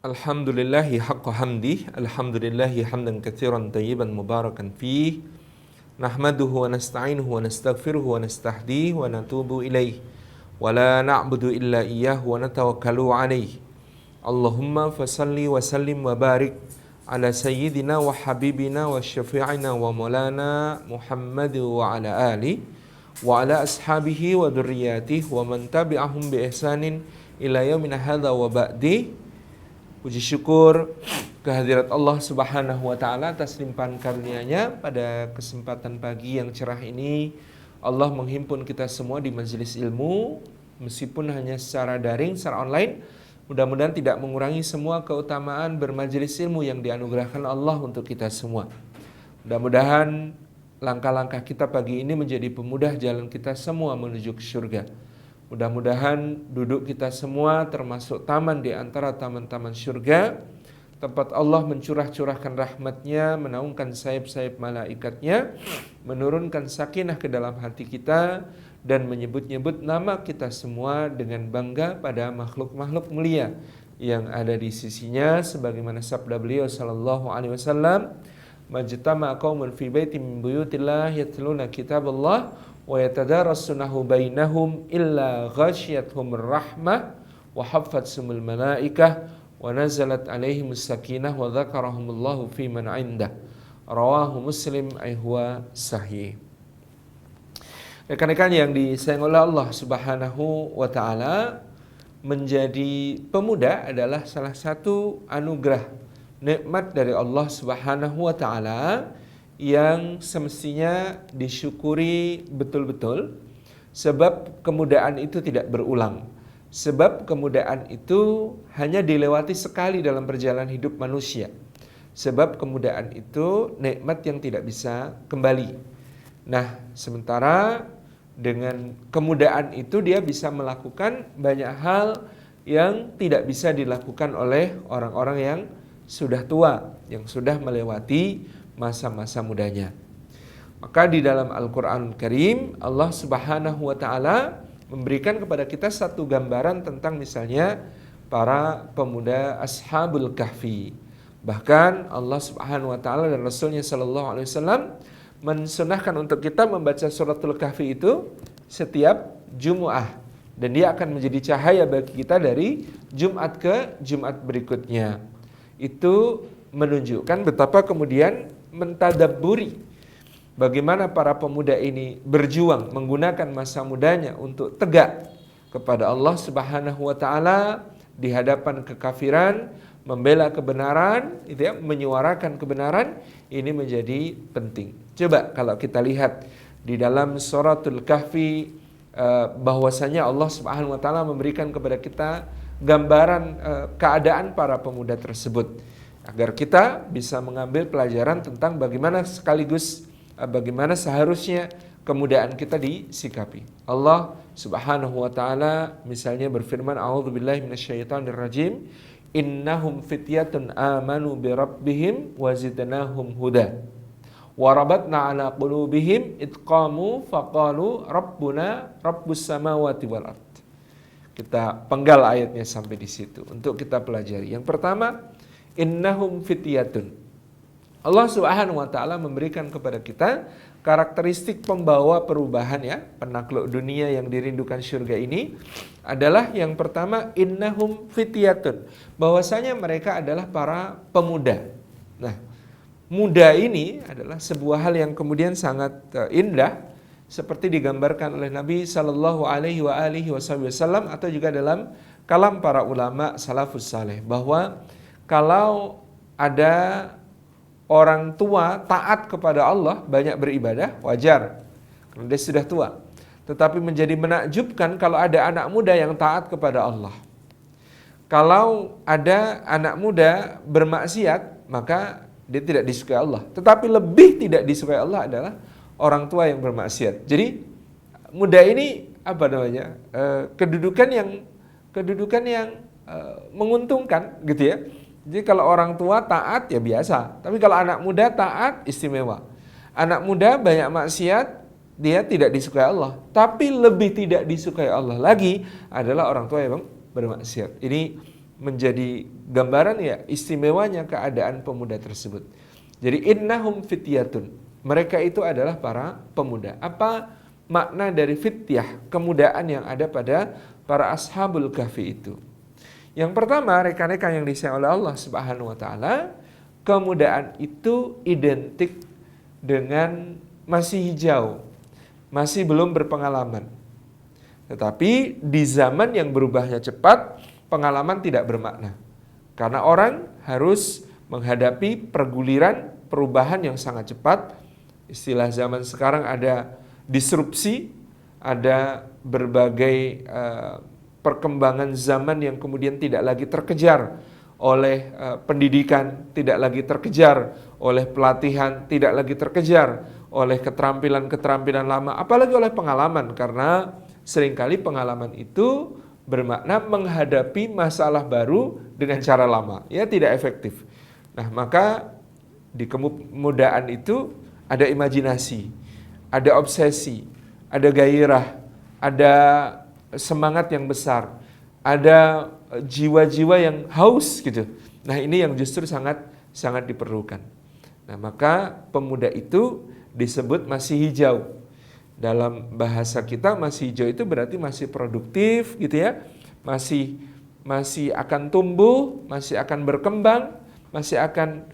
Alhamdulillahi haqqa hamdih, alhamdulillahi hamdan katsiran tayyiban mubarakan fih, nahmaduhu wa nasta'inuhu wa nastaghfiruhu wa nastahdihi wa natubu ilaih, wa la na'budu illa iyyahu wa natawakkalu alaih. Allahumma fasalli wa sallim wa barik ala sayyidina wa habibina wa syafi'ina wa maulana Muhammad wa ala ali wa ala ashabihi wa dhurriyyatihi wa man tabi'ahum bi ihsanin ila yaumina hadza wa ba'di. Puji syukur kehadirat Allah Subhanahu wa taala atas limpahan karunia-Nya pada kesempatan pagi yang cerah ini. Allah menghimpun kita semua di majelis ilmu meskipun hanya secara daring, secara online. Mudah-mudahan tidak mengurangi semua keutamaan bermajelis ilmu yang dianugerahkan Allah untuk kita semua. Mudah-mudahan langkah-langkah kita pagi ini menjadi pemudah jalan kita semua menuju ke surga. Mudah-mudahan duduk kita semua termasuk taman di antara taman-taman surga, tempat Allah mencurah-curahkan rahmat-Nya, menaungkan sayap-sayap malaikatnya, menurunkan sakinah ke dalam hati kita, dan menyebut-nyebut nama kita semua dengan bangga pada makhluk-makhluk mulia yang ada di sisinya, sebagaimana sabda beliau sallallahu alaihi wasallam, majtama'a qaumun fi baitin min buyutillah yatluna kitaballah wa yatadarasunahu bainahum illa ghasyiyatuhum rahmah wa haffatsumul malaikah wa nazalat alaihimus sakinah wa dzakarahumullahu fi man 'indah. Rawahu Muslim huwa sahih. Rekan-rekan yang disayang oleh Allah Subhanahu wa taala, menjadi pemuda adalah salah satu anugerah nikmat dari Allah Subhanahu wa taala yang semestinya disyukuri betul-betul, sebab kemudaan itu tidak berulang. Sebab kemudaan itu hanya dilewati sekali dalam perjalanan hidup manusia. Sebab kemudaan itu nikmat yang tidak bisa kembali. Nah, sementara dengan kemudaan itu dia bisa melakukan banyak hal yang tidak bisa dilakukan oleh orang-orang yang sudah tua, yang sudah melewati masa-masa mudanya. Maka di dalam Al-Quranul Karim, Allah Subhanahu wa taala memberikan kepada kita satu gambaran tentang misalnya para pemuda Ashabul Kahfi. Bahkan Allah Subhanahu wa taala dan Rasulnya sallallahu alaihi wasallam mensunahkan untuk kita membaca suratul Kahfi itu setiap Jumu'ah, dan dia akan menjadi cahaya bagi kita dari Jumat ke Jumat berikutnya. Itu menunjukkan betapa kemudian mentadabburi bagaimana para pemuda ini berjuang menggunakan masa mudanya untuk tegak kepada Allah Subhanahu wa taala di hadapan kekafiran, membela kebenaran, itu ya, menyuarakan kebenaran. Ini menjadi penting. Coba kalau kita lihat di dalam suratul Kahfi, bahwasanya Allah Subhanahu wa taala memberikan kepada kita gambaran keadaan para pemuda tersebut, agar kita bisa mengambil pelajaran tentang bagaimana sekaligus bagaimana seharusnya kemudaan kita disikapi. Allah Subhanahu wa taala misalnya berfirman, a'udzubillahi minasyaitonirrajim, innahum fityatun amanu bi rabbihim wa zidnahum huda wa rabatna ala qulubihim idqamu faqalu rabbuna rabbus samawati wal ard. Kita penggal ayatnya sampai di situ untuk kita pelajari. Yang pertama, innahum fityatun. Allah Subhanahu wa taala memberikan kepada kita karakteristik pembawa perubahan, ya, penakluk dunia yang dirindukan surga ini adalah yang pertama, innahum fityatun, bahwasanya mereka adalah para pemuda. Nah, muda ini adalah sebuah hal yang kemudian sangat indah, seperti digambarkan oleh Nabi sallallahu alaihi wasallam atau juga dalam kalam para ulama salafus saleh, bahwa kalau ada orang tua taat kepada Allah, banyak beribadah, wajar karena dia sudah tua. Tetapi menjadi menakjubkan kalau ada anak muda yang taat kepada Allah. Kalau ada anak muda bermaksiat, maka dia tidak disukai Allah. Tetapi lebih tidak disukai Allah adalah orang tua yang bermaksiat. Jadi muda ini apa namanya? Kedudukan yang menguntungkan, gitu ya. Jadi kalau orang tua taat ya biasa, tapi kalau anak muda taat istimewa. Anak muda banyak maksiat, dia tidak disukai Allah. Tapi lebih tidak disukai Allah lagi adalah orang tua yang bermaksiat. Ini menjadi gambaran ya istimewanya keadaan pemuda tersebut. Jadi innahum fityatun, mereka itu adalah para pemuda. Apa makna dari fityah, kemudaan yang ada pada para ashabul kahfi itu? Yang pertama, rekan-rekan yang disayang oleh Allah Subhanahu wa taala, kemudaan itu identik dengan masih hijau, masih belum berpengalaman. Tetapi di zaman yang berubahnya cepat, pengalaman tidak bermakna. Karena orang harus menghadapi perguliran perubahan yang sangat cepat. Istilah zaman sekarang ada disrupsi, ada berbagai perkembangan zaman yang kemudian tidak lagi terkejar oleh pendidikan, tidak lagi terkejar oleh pelatihan, tidak lagi terkejar oleh keterampilan-keterampilan lama, apalagi oleh pengalaman, karena seringkali pengalaman itu bermakna menghadapi masalah baru dengan cara lama, ya tidak efektif. Nah, maka di kemudaan itu ada imajinasi, ada obsesi, ada gairah, ada semangat yang besar, ada jiwa-jiwa yang haus gitu. Nah, ini yang justru sangat diperlukan. Nah, maka pemuda itu disebut masih hijau. Dalam bahasa kita masih hijau itu berarti masih produktif gitu ya. Masih akan tumbuh, masih akan berkembang, masih akan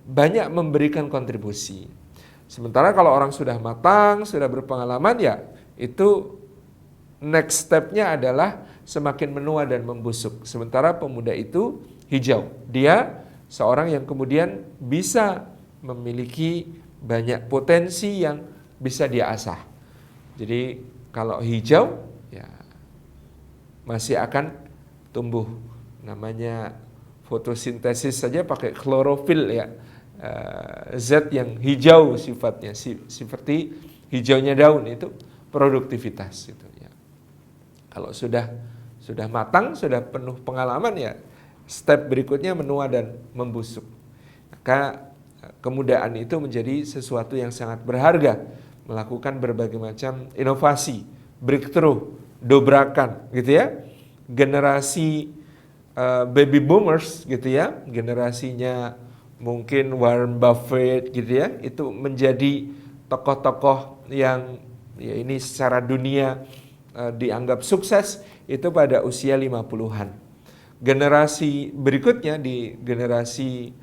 banyak memberikan kontribusi. Sementara kalau orang sudah matang, sudah berpengalaman, ya itu next step-nya adalah semakin menua dan membusuk. Sementara pemuda itu hijau. Dia seorang yang kemudian bisa memiliki banyak potensi yang bisa dia asah. Jadi kalau hijau, ya masih akan tumbuh. Namanya fotosintesis saja pakai klorofil ya. Zat yang hijau sifatnya, seperti hijaunya daun, itu produktivitas itu ya. Kalau sudah matang, sudah penuh pengalaman, ya step berikutnya menua dan membusuk. Maka kemudaan itu menjadi sesuatu yang sangat berharga, melakukan berbagai macam inovasi, breakthrough, dobrakan gitu ya. Generasi baby boomers gitu ya, generasinya mungkin Warren Buffett gitu ya, itu menjadi tokoh-tokoh yang ya ini secara dunia dianggap sukses itu pada usia 50-an. Generasi berikutnya, di generasi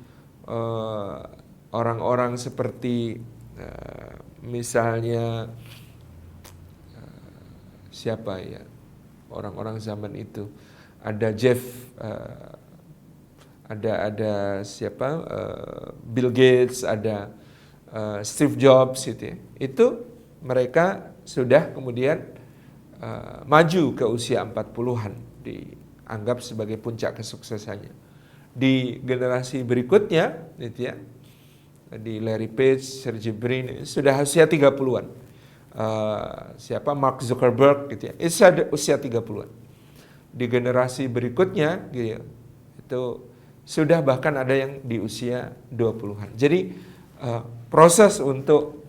orang-orang seperti misalnya siapa ya, orang-orang zaman itu, ada Jeff, ada siapa, Bill Gates, ada Steve Jobs gitu ya. Itu mereka sudah kemudian maju ke usia 40-an, dianggap sebagai puncak kesuksesannya. Di generasi berikutnya gitu ya, di Larry Page, Sergey Brin, sudah usia 30-an. Siapa, Mark Zuckerberg gitu ya, itu ada usia 30-an. Di generasi berikutnya gitu ya, itu sudah bahkan ada yang di usia 20-an. Jadi proses untuk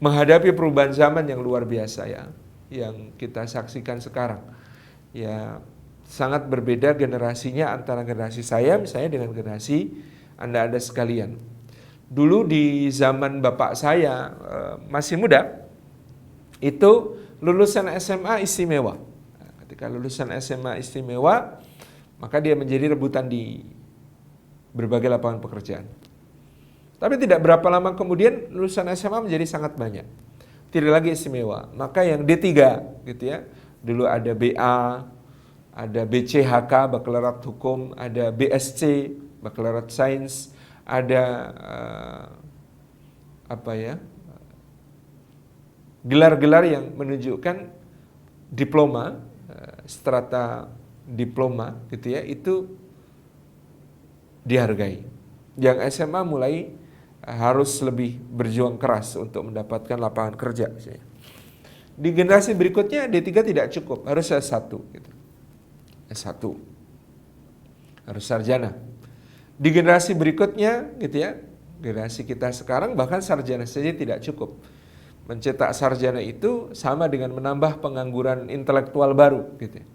menghadapi perubahan zaman yang luar biasa ya, yang kita saksikan sekarang, ya sangat berbeda generasinya antara generasi saya misalnya dengan generasi Anda sekalian. Dulu di zaman bapak saya masih muda, itu lulusan SMA istimewa. Ketika lulusan SMA istimewa, maka dia menjadi rebutan di berbagai lapangan pekerjaan. Tapi tidak berapa lama kemudian lulusan SMA menjadi sangat banyak, tidak lagi istimewa. Maka yang D3 gitu ya, dulu ada BA, ada BCHK, Baccalaureate Hukum, ada BSc, Baccalaureate Sains, ada gelar-gelar yang menunjukkan diploma, strata diploma gitu ya, itu dihargai. Yang SMA mulai harus lebih berjuang keras untuk mendapatkan lapangan kerja. Di generasi berikutnya D3 tidak cukup, harus S1 gitu. S1 harus sarjana. Di generasi berikutnya gitu ya, generasi kita sekarang bahkan sarjana saja tidak cukup. Mencetak sarjana itu sama dengan menambah pengangguran intelektual baru gitu ya.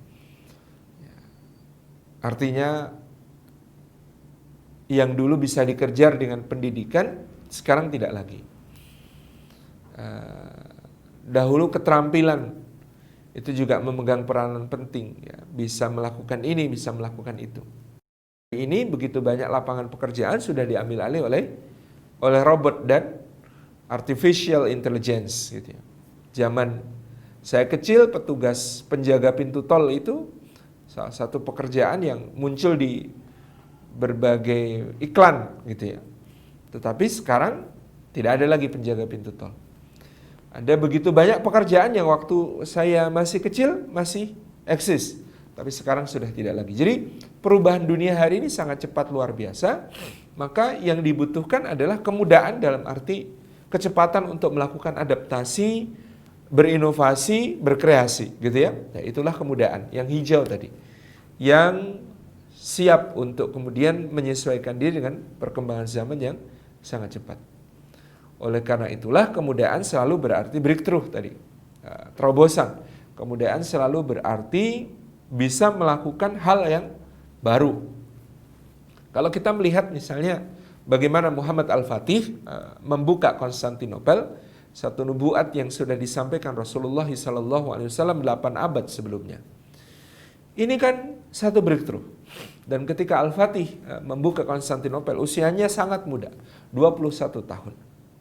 Artinya yang dulu bisa dikejar dengan pendidikan, sekarang tidak lagi. Dahulu keterampilan itu juga memegang peranan penting, ya. Bisa melakukan ini, bisa melakukan itu. Ini begitu banyak lapangan pekerjaan sudah diambil alih oleh robot dan artificial intelligence, gitu ya. Zaman saya kecil, petugas penjaga pintu tol itu salah satu pekerjaan yang muncul di berbagai iklan, gitu ya. Tetapi sekarang tidak ada lagi penjaga pintu tol. Ada begitu banyak pekerjaan yang waktu saya masih kecil masih eksis, tapi sekarang sudah tidak lagi. Jadi perubahan dunia hari ini sangat cepat, luar biasa. Maka yang dibutuhkan adalah kemudahan dalam arti kecepatan untuk melakukan adaptasi, berinovasi, berkreasi, gitu ya. Nah, itulah kemudahan yang hijau tadi, yang siap untuk kemudian menyesuaikan diri dengan perkembangan zaman yang sangat cepat. Oleh karena itulah kemudahan selalu berarti breakthrough tadi, terobosan. Kemudahan selalu berarti bisa melakukan hal yang baru. Kalau kita melihat misalnya bagaimana Muhammad Al-Fatih membuka Konstantinopel, satu nubuat yang sudah disampaikan Rasulullah SAW 8 abad sebelumnya. Ini kan satu breakthrough. Dan ketika Al-Fatih membuka Konstantinopel, usianya sangat muda, 21 tahun.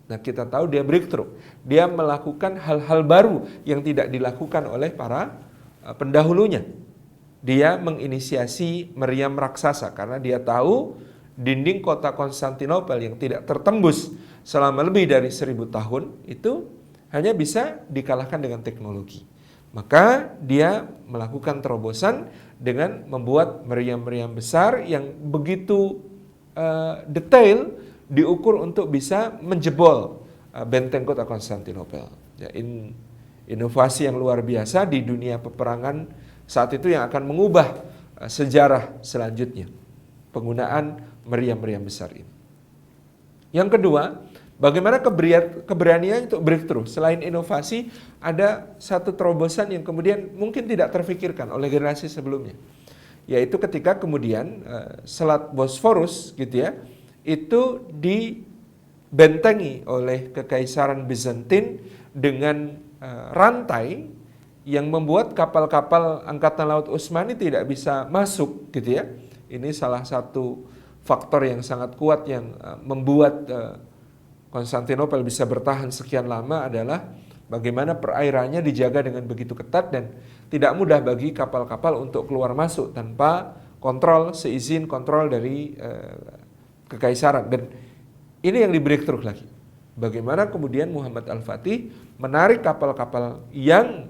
Nah, kita tahu dia breakthrough. Dia melakukan hal-hal baru yang tidak dilakukan oleh para pendahulunya. Dia menginisiasi meriam raksasa karena dia tahu dinding kota Konstantinopel yang tidak tertembus selama lebih dari 1000 tahun itu hanya bisa dikalahkan dengan teknologi. Maka dia melakukan terobosan dengan membuat meriam-meriam besar yang begitu detail, diukur untuk bisa menjebol benteng kota Konstantinopel. Ya, inovasi yang luar biasa di dunia peperangan saat itu yang akan mengubah sejarah selanjutnya. Penggunaan meriam-meriam besar ini. Yang kedua, bagaimana keberanian untuk breakthrough. Selain inovasi, ada satu terobosan yang kemudian mungkin tidak terfikirkan oleh generasi sebelumnya. Yaitu ketika kemudian Selat Bosforus, gitu ya, itu dibentengi oleh Kekaisaran Bizantin dengan rantai yang membuat kapal-kapal Angkatan Laut Utsmani tidak bisa masuk, gitu ya. Ini salah satu faktor yang sangat kuat yang membuat Konstantinopel bisa bertahan sekian lama adalah bagaimana perairannya dijaga dengan begitu ketat dan tidak mudah bagi kapal-kapal untuk keluar masuk tanpa kontrol, seizin kontrol dari Kekaisaran. Dan ini yang di breakthrough lagi. Bagaimana kemudian Muhammad Al-Fatih menarik kapal-kapal yang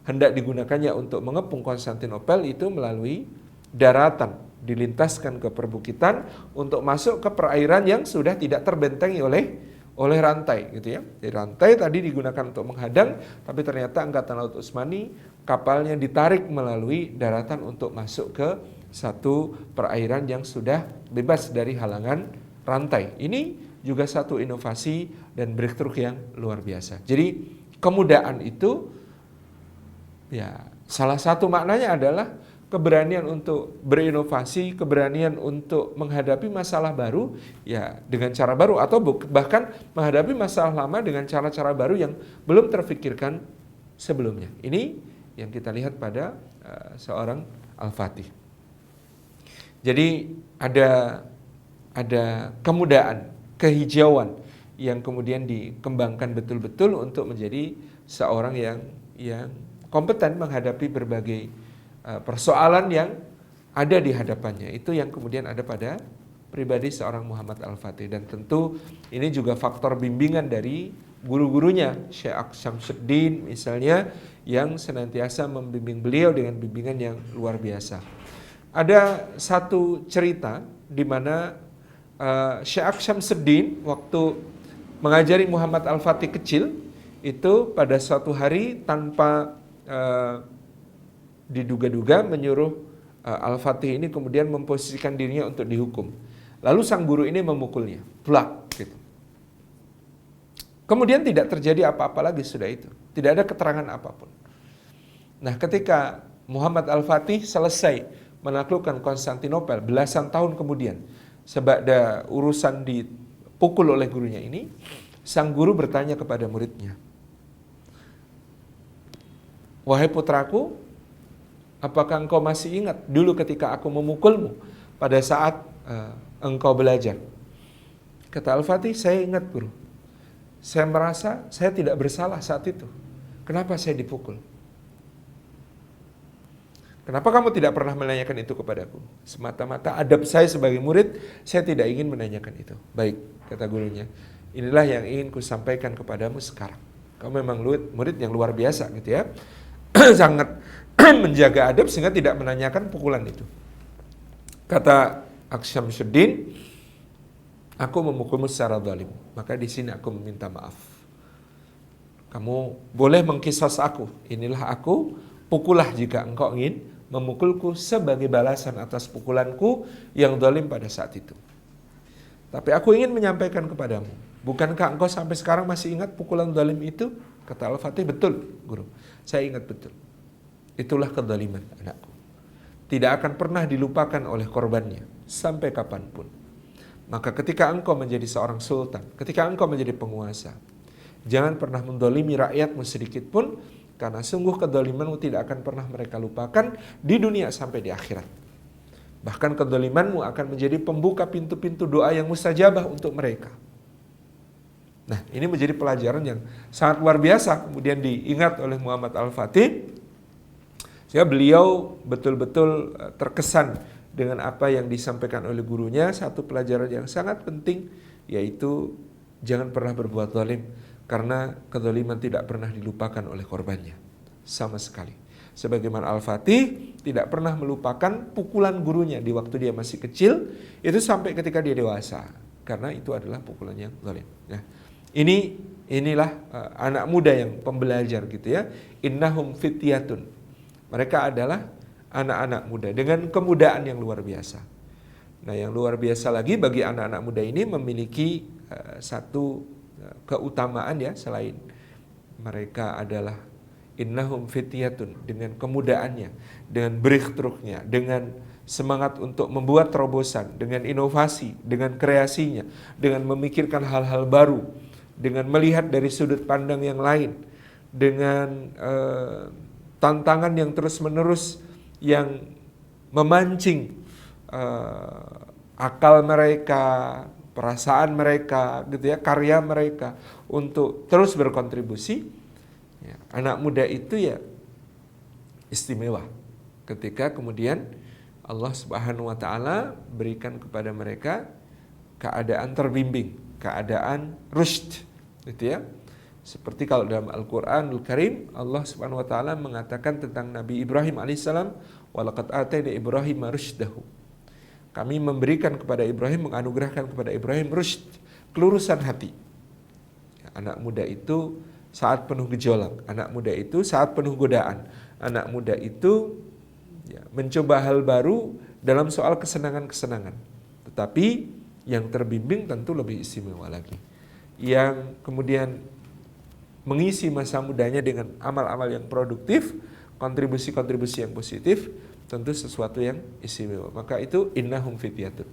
hendak digunakannya untuk mengepung Konstantinopel itu melalui daratan, dilintaskan ke perbukitan untuk masuk ke perairan yang sudah tidak terbentengi oleh rantai, gitu ya. Jadi rantai tadi digunakan untuk menghadang, tapi ternyata Angkatan Laut Utsmani kapalnya ditarik melalui daratan untuk masuk ke satu perairan yang sudah bebas dari halangan rantai. Ini juga satu inovasi dan breakthrough yang luar biasa. Jadi kemudahan itu ya salah satu maknanya adalah keberanian untuk berinovasi, keberanian untuk menghadapi masalah baru ya dengan cara baru atau bahkan menghadapi masalah lama dengan cara-cara baru yang belum terfikirkan sebelumnya. Ini yang kita lihat pada seorang Al-Fatih. Jadi ada kemudahan, kehijauan yang kemudian dikembangkan betul-betul untuk menjadi seorang yang kompeten menghadapi berbagai persoalan yang ada di hadapannya. Itu yang kemudian ada pada pribadi seorang Muhammad Al-Fatih. Dan tentu ini juga faktor bimbingan dari guru-gurunya, Syekh Syamsuddin misalnya, yang senantiasa membimbing beliau dengan bimbingan yang luar biasa. Ada satu cerita di mana Syekh Syamsuddin waktu mengajari Muhammad Al-Fatih kecil, itu pada suatu hari tanpa diduga-duga menyuruh Al-Fatih ini kemudian memposisikan dirinya untuk dihukum. Lalu sang guru ini memukulnya, plak gitu. Kemudian tidak terjadi apa-apa lagi sudah itu. Tidak ada keterangan apapun. Nah, ketika Muhammad Al-Fatih selesai menaklukkan Konstantinopel belasan tahun kemudian, sebab urusan dipukul oleh gurunya ini, sang guru bertanya kepada muridnya, "Wahai putraku, apakah engkau masih ingat dulu ketika aku memukulmu pada saat engkau belajar?" Kata Al-Fatih, "Saya ingat, guru. Saya merasa saya tidak bersalah saat itu. Kenapa saya dipukul? Kenapa kamu tidak pernah menanyakan itu kepadaku? Semata-mata adab saya sebagai murid, saya tidak ingin menanyakan itu." "Baik," kata gurunya, "inilah yang ingin kusampaikan kepadamu sekarang. Kamu memang murid yang luar biasa," gitu ya. Sangat menjaga adab sehingga tidak menanyakan pukulan itu. Kata Aksyamsuddin, "Aku memukulmu secara zalim, maka di sini aku meminta maaf. Kamu boleh mengkisos aku, inilah aku, pukullah jika engkau ingin memukulku sebagai balasan atas pukulanku yang zalim pada saat itu. Tapi aku ingin menyampaikan kepadamu, bukankah engkau sampai sekarang masih ingat pukulan zalim itu?" Kata Al-Fatih, "Betul, guru. Saya ingat betul. Itulah kezaliman anakku. Tidak akan pernah dilupakan oleh korbannya sampai kapanpun. Maka ketika engkau menjadi seorang sultan, ketika engkau menjadi penguasa, jangan pernah mendolimi rakyatmu sedikit pun, karena sungguh kedolimanmu tidak akan pernah mereka lupakan di dunia sampai di akhirat. Bahkan kedolimanmu akan menjadi pembuka pintu-pintu doa yang mustajabah untuk mereka." Nah, ini menjadi pelajaran yang sangat luar biasa kemudian diingat oleh Muhammad Al-Fatih, sehingga beliau betul-betul terkesan dengan apa yang disampaikan oleh gurunya. Satu pelajaran yang sangat penting, yaitu jangan pernah berbuat zalim, karena kezaliman tidak pernah dilupakan oleh korbannya sama sekali. Sebagaimana Al-Fatih tidak pernah melupakan pukulan gurunya di waktu dia masih kecil, itu sampai ketika dia dewasa, karena itu adalah pukulan yang zalim. Nah, inilah anak muda yang pembelajar gitu ya. Innahum fityatun. Mereka adalah anak-anak muda dengan kemudaan yang luar biasa. Nah, yang luar biasa lagi bagi anak-anak muda ini memiliki satu keutamaan ya, selain mereka adalah innahum fityatun, dengan kemudaannya, dengan breakthrough-nya, dengan semangat untuk membuat terobosan, dengan inovasi, dengan kreasinya, dengan memikirkan hal-hal baru, dengan melihat dari sudut pandang yang lain, dengan tantangan yang terus-menerus yang memancing akal mereka, perasaan mereka, gitu ya, karya mereka untuk terus berkontribusi. Ya, anak muda itu ya istimewa ketika kemudian Allah Subhanahu wa taala berikan kepada mereka keadaan terbimbing, keadaan rusyd, gitu ya. Seperti kalau dalam Al-Qur'anul Karim Allah Subhanahu wa taala mengatakan tentang Nabi Ibrahim alaihissalam, "Walaqad atayna Ibrahim rusydahu." Kami memberikan kepada Ibrahim, menganugerahkan kepada Ibrahim rusyd, kelurusan hati. Ya, anak muda itu saat penuh gejolak, anak muda itu saat penuh godaan, anak muda itu ya, mencoba hal baru dalam soal kesenangan-kesenangan. Tetapi yang terbimbing tentu lebih istimewa lagi, yang kemudian mengisi masa mudanya dengan amal-amal yang produktif, kontribusi-kontribusi yang positif, tentu sesuatu yang istimewa. Maka itu innahum fityatun.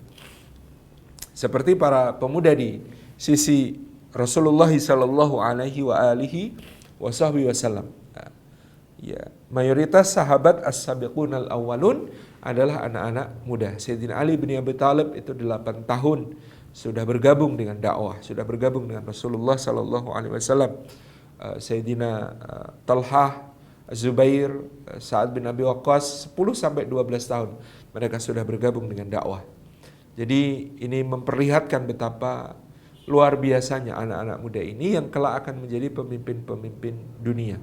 Seperti para pemuda di sisi Rasulullah sallallahu alaihi wa alihi wasallam. Ya, mayoritas sahabat as-sabiqun al-awwalun adalah anak-anak muda. Sayyidina Ali bin Abi Thalib itu 8 tahun sudah bergabung dengan dakwah, sudah bergabung dengan Rasulullah sallallahu alaihi wasallam. Sayyidina Talhah, Zubair, Sa'ad bin Abi Waqqas 10 sampai 12 tahun mereka sudah bergabung dengan dakwah. Jadi ini memperlihatkan betapa luar biasanya anak-anak muda ini yang kelak akan menjadi pemimpin-pemimpin dunia,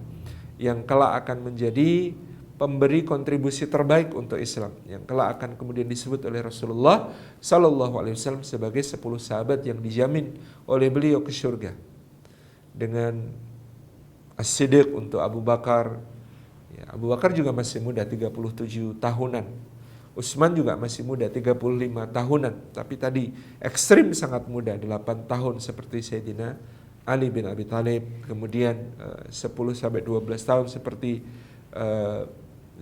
yang kelak akan menjadi pemberi kontribusi terbaik untuk Islam, yang kelak akan kemudian disebut oleh Rasulullah sallallahu alaihi wasallam sebagai 10 sahabat yang dijamin oleh beliau ke surga. Dengan As-Siddiq untuk Abu Bakar. Ya, Abu Bakar juga masih muda, 37 tahunan. Utsman juga masih muda, 35 tahunan. Tapi tadi ekstrim sangat muda, 8 tahun seperti Sayyidina Ali bin Abi Thalib. Kemudian 10 sampai 12 tahun seperti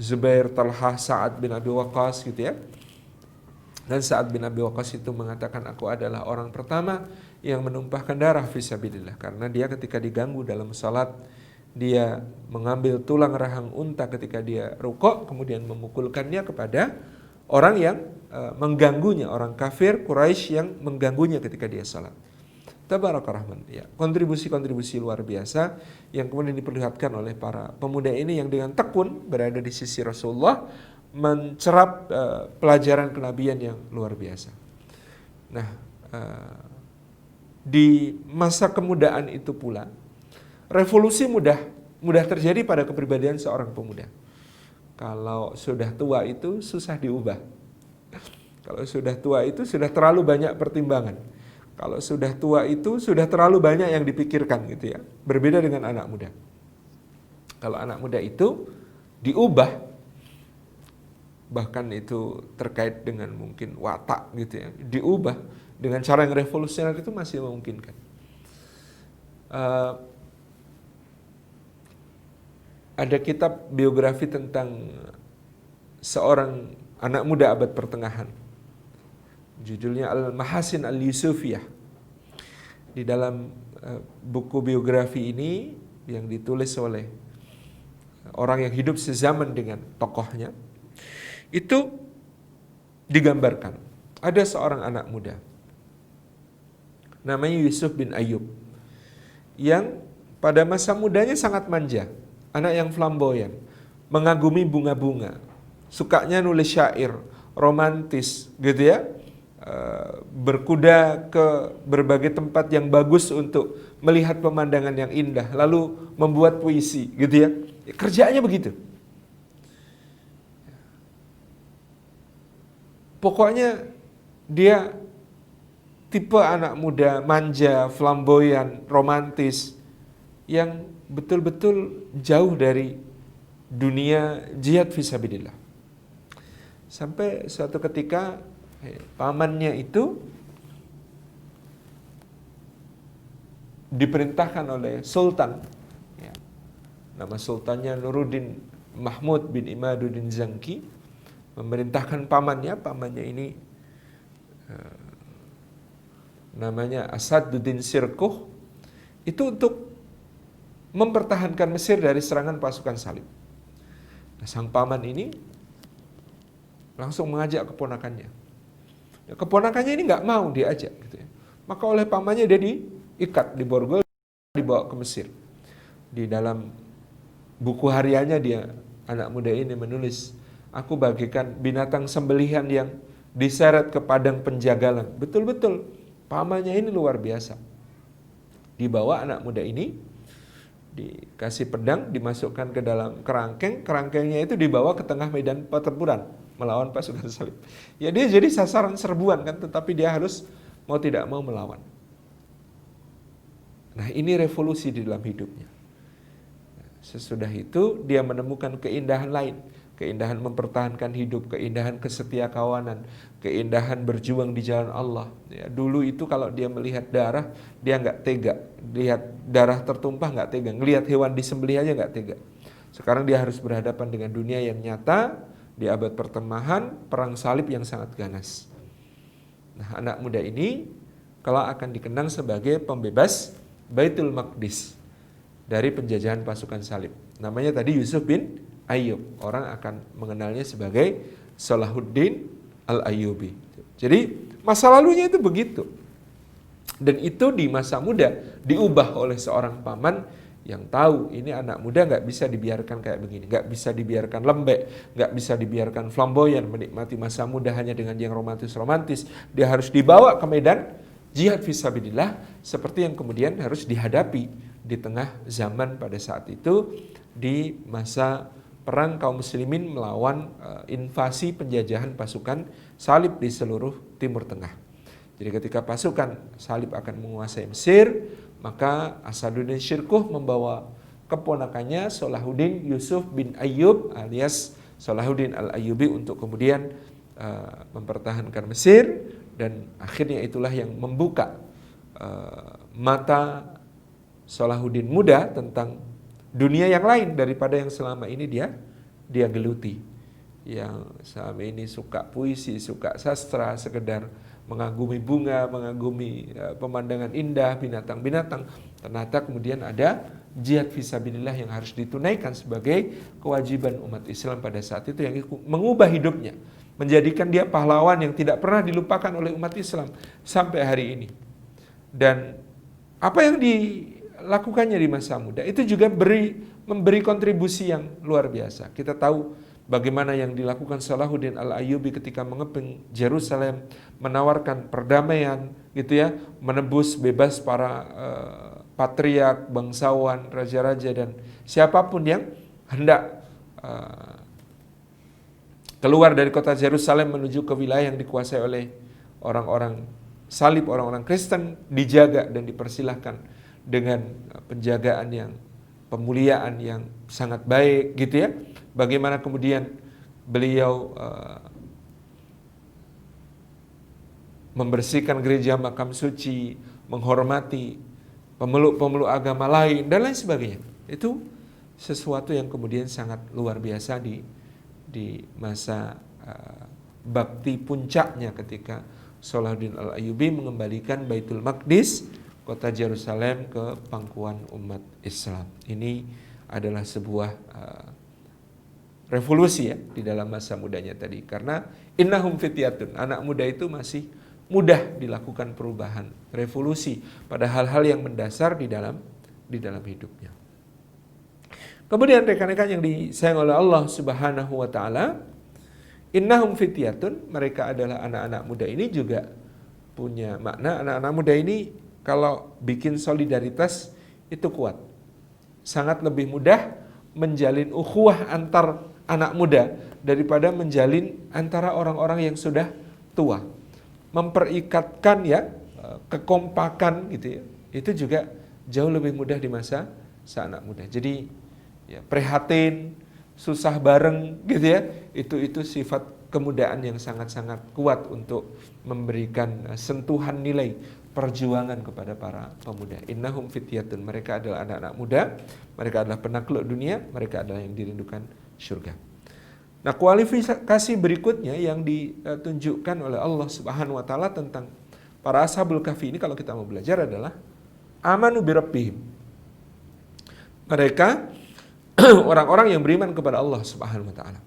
Zubair, Talhah, Sa'ad bin Abi Waqqas gitu ya. Dan Sa'ad bin Abi Waqqas itu mengatakan, aku adalah orang pertama yang menumpahkan darah fisabilillah, karena dia ketika diganggu dalam salat, dia mengambil tulang rahang unta ketika dia rukuk, kemudian memukulkannya kepada orang yang mengganggunya, orang kafir Quraisy yang mengganggunya ketika dia salat. Tabaraka Rahman, ya, kontribusi-kontribusi luar biasa yang kemudian diperlihatkan oleh para pemuda ini yang dengan tekun berada di sisi Rasulullah, mencerap pelajaran kenabian yang luar biasa. Nah, di masa kemudaan itu pula, revolusi mudah terjadi pada kepribadian seorang pemuda. Kalau sudah tua itu susah diubah. Kalau sudah tua itu sudah terlalu banyak pertimbangan. Kalau sudah tua itu sudah terlalu banyak yang dipikirkan gitu ya. Berbeda dengan anak muda. Kalau anak muda itu diubah, bahkan itu terkait dengan mungkin watak gitu ya, diubah dengan cara yang revolusioner, itu masih memungkinkan. Ada kitab biografi tentang seorang anak muda abad pertengahan. Judulnya Al-Mahasin Al-Yusufiyah. Di dalam buku biografi ini yang ditulis oleh orang yang hidup sezaman dengan tokohnya, itu digambarkan ada seorang anak muda namanya Yusuf bin Ayyub yang pada masa mudanya sangat manja, anak yang flamboyan, mengagumi bunga-bunga, sukanya nulis syair, romantis gitu ya, berkuda ke berbagai tempat yang bagus untuk melihat pemandangan yang indah, lalu membuat puisi gitu ya. Kerjaannya begitu. Pokoknya dia tipe anak muda manja, flamboyan, romantis, yang betul-betul jauh dari dunia jihad fisabilillah. Sampai suatu ketika pamannya itu diperintahkan oleh sultan, ya, nama sultannya Nuruddin Mahmud bin Imaduddin Zangki, memerintahkan pamannya ini namanya Asaduddin Sirkuh, itu untuk mempertahankan Mesir dari serangan pasukan salib. Nah, sang paman ini langsung mengajak keponakannya. Keponakannya ini nggak mau diajak gitu ya. Maka oleh pamannya dia diikat, diborgol, dibawa ke Mesir. Di dalam buku hariannya dia, anak muda ini menulis, aku bagikan binatang sembelihan yang diseret ke padang penjagalan. Betul-betul pamannya ini luar biasa. Dibawa anak muda ini, dikasih pedang, dimasukkan ke dalam kerangkeng, kerangkengnya itu dibawa ke tengah medan pertempuran melawan pasukan salib. Ya dia jadi sasaran serbuan kan, tetapi dia harus mau tidak mau melawan. Nah, ini revolusi di dalam hidupnya. Sesudah itu dia menemukan keindahan lain, keindahan mempertahankan hidup, keindahan kesetia kawanan, keindahan berjuang di jalan Allah. Ya, dulu itu kalau dia melihat darah, dia nggak tega. Lihat darah tertumpah nggak tega, ngelihat hewan disembelih aja nggak tega. Sekarang dia harus berhadapan dengan dunia yang nyata di abad pertengahan, perang salib yang sangat ganas. Nah, anak muda ini kelak akan dikenang sebagai pembebas Baitul Maqdis dari penjajahan pasukan salib. Namanya tadi Yusuf bin Ayyub. Orang akan mengenalnya sebagai Salahuddin Al-Ayyubi. Jadi masa lalunya itu begitu. Dan itu di masa muda diubah oleh seorang paman yang tahu ini anak muda nggak bisa dibiarkan kayak begini, nggak bisa dibiarkan lembek, nggak bisa dibiarkan flamboyan, menikmati masa muda hanya dengan yang romantis-romantis. Dia harus dibawa ke medan jihad fisabilillah, seperti yang kemudian harus dihadapi di tengah zaman pada saat itu, di masa perang kaum muslimin melawan invasi penjajahan pasukan salib di seluruh Timur Tengah. Jadi ketika pasukan salib akan menguasai Mesir, maka Asaduddin Sirkuh membawa keponakannya Salahuddin Yusuf bin Ayyub alias Salahuddin Al-Ayyubi untuk kemudian mempertahankan Mesir, dan akhirnya itulah yang membuka mata Salahuddin muda tentang dunia yang lain daripada yang selama ini dia dia geluti, yang selama ini suka puisi, suka sastra, sekedar mengagumi bunga, mengagumi pemandangan indah, binatang-binatang. Ternyata kemudian ada jihad fisabilillah yang harus ditunaikan sebagai kewajiban umat Islam pada saat itu, yang mengubah hidupnya, menjadikan dia pahlawan yang tidak pernah dilupakan oleh umat Islam sampai hari ini. Dan apa yang dilakukannya di masa muda itu juga memberi kontribusi yang luar biasa. Kita tahu bagaimana yang dilakukan Salahuddin Al-Ayyubi ketika mengepung Yerusalem, menawarkan perdamaian gitu ya, menebus bebas para patriark, bangsawan, raja-raja dan siapapun yang hendak keluar dari kota Yerusalem menuju ke wilayah yang dikuasai oleh orang-orang salib, orang-orang Kristen, dijaga dan dipersilahkan dengan penjagaan yang, pemuliaan yang sangat baik gitu ya. Bagaimana kemudian beliau membersihkan gereja, makam suci, menghormati pemeluk-pemeluk agama lain dan lain sebagainya. Itu sesuatu yang kemudian sangat luar biasa di masa bakti puncaknya ketika Salahuddin Al-Ayyubi mengembalikan Baitul Maqdis, kota Yerusalem, ke pangkuan umat Islam. Ini adalah sebuah revolusi ya di dalam masa mudanya tadi, karena innahum fityatun, anak muda itu masih mudah dilakukan perubahan, revolusi pada hal-hal yang mendasar di dalam hidupnya. Kemudian rekan-rekan yang disayang oleh Allah Subhanahu wa taala, innahum fityatun, mereka adalah anak-anak muda, ini juga punya makna. Anak-anak muda ini kalau bikin solidaritas itu kuat. Sangat lebih mudah menjalin ukhuwah antar anak muda daripada menjalin antara orang-orang yang sudah tua. Memperikatkan ya, kekompakan gitu ya, itu juga jauh lebih mudah di masa anak muda. Jadi ya, prihatin, susah bareng gitu ya, itu sifat kemudaan yang sangat-sangat kuat untuk memberikan sentuhan nilai perjuangan kepada para pemuda. Innahum fityatun, mereka adalah anak-anak muda, mereka adalah penakluk dunia, mereka adalah yang dirindukan surga. Nah, kualifikasi berikutnya yang ditunjukkan oleh Allah Subhanahu wa taala tentang para ashabul kahfi ini kalau kita mau belajar adalah amanu bi rabbihim. Mereka orang-orang yang beriman kepada Allah Subhanahu wa taala.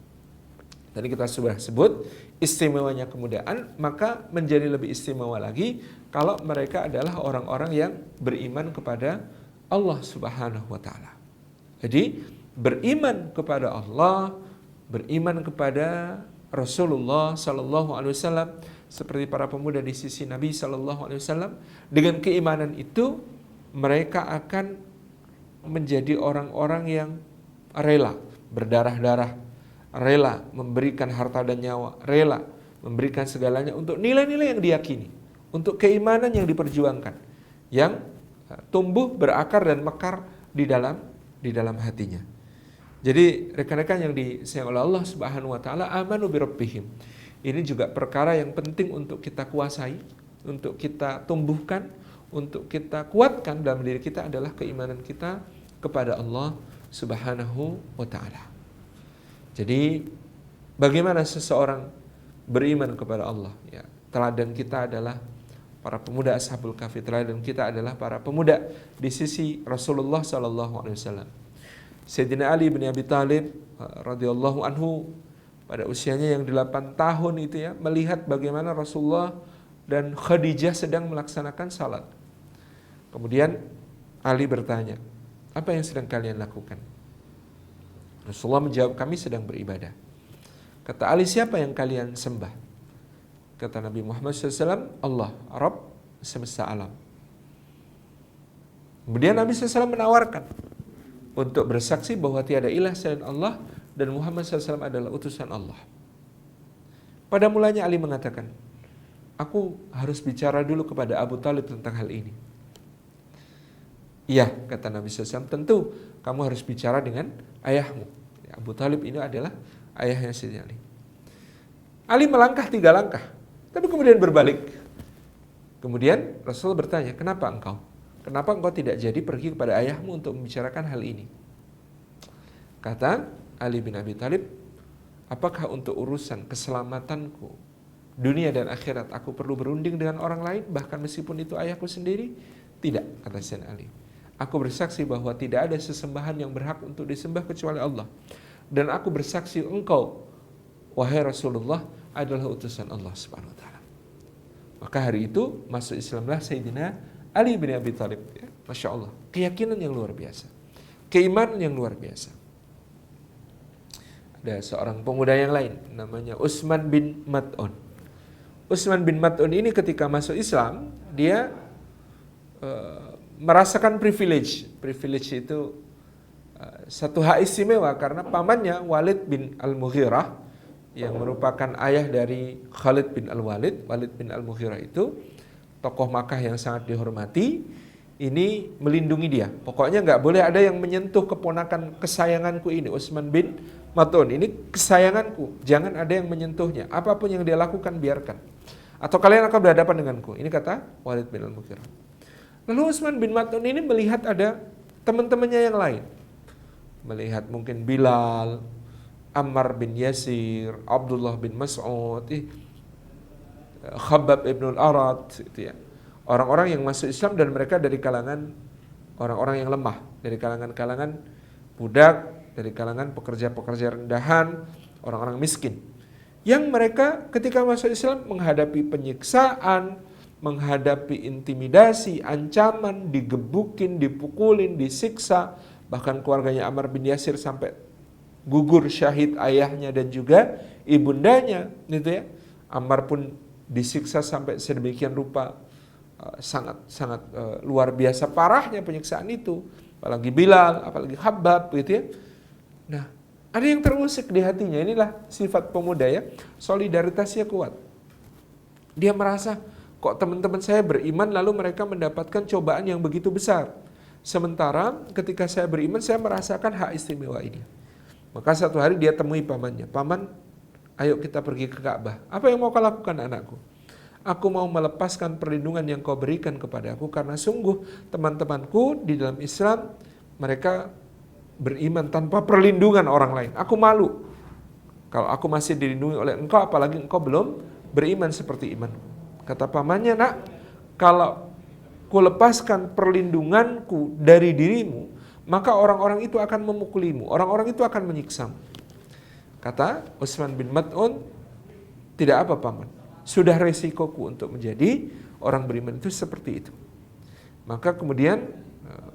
Tadi kita sudah sebut istimewanya kemudaan, maka menjadi lebih istimewa lagi kalau mereka adalah orang-orang yang beriman kepada Allah Subhanahu wa taala. Jadi beriman kepada Allah, beriman kepada Rasulullah sallallahu alaihi wasallam seperti para pemuda di sisi Nabi sallallahu alaihi wasallam, dengan keimanan itu mereka akan menjadi orang-orang yang rela berdarah-darah, rela memberikan harta dan nyawa, rela memberikan segalanya untuk nilai-nilai yang diyakini, untuk keimanan yang diperjuangkan, yang tumbuh, berakar dan mekar di dalam hatinya. Jadi rekan-rekan yang disayang oleh Allah Subhanahu wa taala, amanu bi rabbihim. Ini juga perkara yang penting untuk kita kuasai, untuk kita tumbuhkan, untuk kita kuatkan dalam diri kita adalah keimanan kita kepada Allah Subhanahu wa taala. Jadi bagaimana seseorang beriman kepada Allah? Ya, teladan kita adalah para pemuda ashabul kahfi, teladan kita adalah para pemuda di sisi Rasulullah sallallahu alaihi wasallam. Sayyidina Ali bin Abi Thalib radhiyallahu anhu pada usianya yang 8 tahun itu ya, melihat bagaimana Rasulullah dan Khadijah sedang melaksanakan salat. Kemudian Ali bertanya, apa yang sedang kalian lakukan? Rasulullah menjawab, kami sedang beribadah. Kata Ali, siapa yang kalian sembah? Kata Nabi Muhammad SAW, Allah, Rabb semesta alam. Kemudian Nabi SAW menawarkan untuk bersaksi bahwa tiada ilah selain Allah dan Muhammad SAW adalah utusan Allah. Pada mulanya Ali mengatakan, aku harus bicara dulu kepada Abu Thalib tentang hal ini. Iya, kata Nabi SAW, tentu kamu harus bicara dengan ayahmu. Abu Thalib ini adalah ayahnya Sayyidina Ali. Ali melangkah 3 langkah, tapi kemudian berbalik. Kemudian Rasul bertanya, kenapa engkau? Kenapa engkau tidak jadi pergi kepada ayahmu untuk membicarakan hal ini? Kata Ali bin Abi Thalib, apakah untuk urusan keselamatanku dunia dan akhirat aku perlu berunding dengan orang lain, bahkan meskipun itu ayahku sendiri? Tidak, kata Sayyidina Ali. Aku bersaksi bahwa tidak ada sesembahan yang berhak untuk disembah kecuali Allah. Dan aku bersaksi engkau, wahai Rasulullah, adalah utusan Allah Subhanahu wa taala. Maka hari itu masuk Islamlah Sayyidina Ali bin Abi Thalib. Ya, Masya Allah, keyakinan yang luar biasa, keimanan yang luar biasa. Ada seorang pemuda yang lain namanya Utsman bin Mad'un. Utsman bin Mad'un ini ketika masuk Islam, dia merasakan privilege. Privilege itu satu hak istimewa karena pamannya Walid bin Al-Mughirah yang merupakan ayah dari Khalid bin Al-Walid. Walid bin Al-Mughirah itu tokoh Makkah yang sangat dihormati. Ini melindungi dia. Pokoknya nggak boleh ada yang menyentuh keponakan kesayanganku ini, Utsman bin Mad'un. Ini kesayanganku, jangan ada yang menyentuhnya. Apapun yang dia lakukan biarkan. Atau kalian akan berhadapan denganku. Ini kata Walid bin Al-Mughirah. Lalu Utsman bin Mad'un ini melihat ada teman-temannya yang lain. Melihat mungkin Bilal, Ammar bin Yasir, Abdullah bin Mas'ud, Khabbab ibn al-Arad, itu ya. Orang-orang yang masuk Islam dan mereka dari kalangan orang-orang yang lemah, dari kalangan-kalangan budak, dari kalangan pekerja-pekerja rendahan, orang-orang miskin. Yang mereka ketika masuk Islam menghadapi penyiksaan, menghadapi intimidasi, ancaman, digebukin, dipukulin, disiksa, bahkan keluarganya Ammar bin Yasir sampai gugur syahid ayahnya dan juga ibundanya, gitu ya. Ammar pun disiksa sampai sedemikian rupa, sangat luar biasa parahnya penyiksaan itu. Apalagi Bilal, apalagi Khabbab, gitu ya. Nah, ada yang terusik di hatinya. Inilah sifat pemuda ya, solidaritasnya kuat. Dia merasa, kok teman-teman saya beriman lalu mereka mendapatkan cobaan yang begitu besar. Sementara ketika saya beriman, saya merasakan hak istimewa ini. Maka satu hari dia temui pamannya. Paman, ayo kita pergi ke Ka'bah. Apa yang mau kau lakukan anakku? Aku mau melepaskan perlindungan yang kau berikan kepada aku, karena sungguh teman-temanku di dalam Islam, mereka beriman tanpa perlindungan orang lain. Aku malu kalau aku masih dilindungi oleh engkau, apalagi engkau belum beriman seperti imanku. Kata pamannya, nak, kalau ku lepaskan perlindunganku dari dirimu, maka orang-orang itu akan memukulimu, orang-orang itu akan menyiksamu. Kata Utsman bin Mad'un, tidak apa paman, sudah resikoku untuk menjadi orang beriman itu seperti itu. Maka kemudian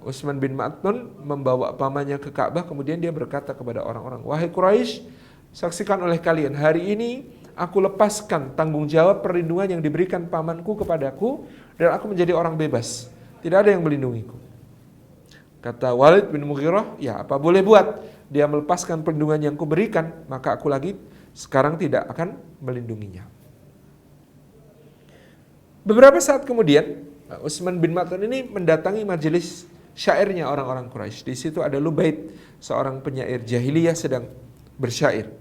Utsman bin Mad'un membawa pamannya ke Ka'bah, kemudian dia berkata kepada orang-orang, wahai Quraisy, saksikan oleh kalian, hari ini aku lepaskan tanggung jawab perlindungan yang diberikan pamanku kepadaku, dan aku menjadi orang bebas, tidak ada yang melindungiku. Kata Walid bin Mughirah, ya apa boleh buat, dia melepaskan perlindungan yang kuberikan, maka aku lagi sekarang tidak akan melindunginya. Beberapa saat kemudian Utsman bin Mad'un ini mendatangi majelis syairnya orang-orang Quraisy. Di situ ada Lubaid, seorang penyair jahiliyah sedang bersyair.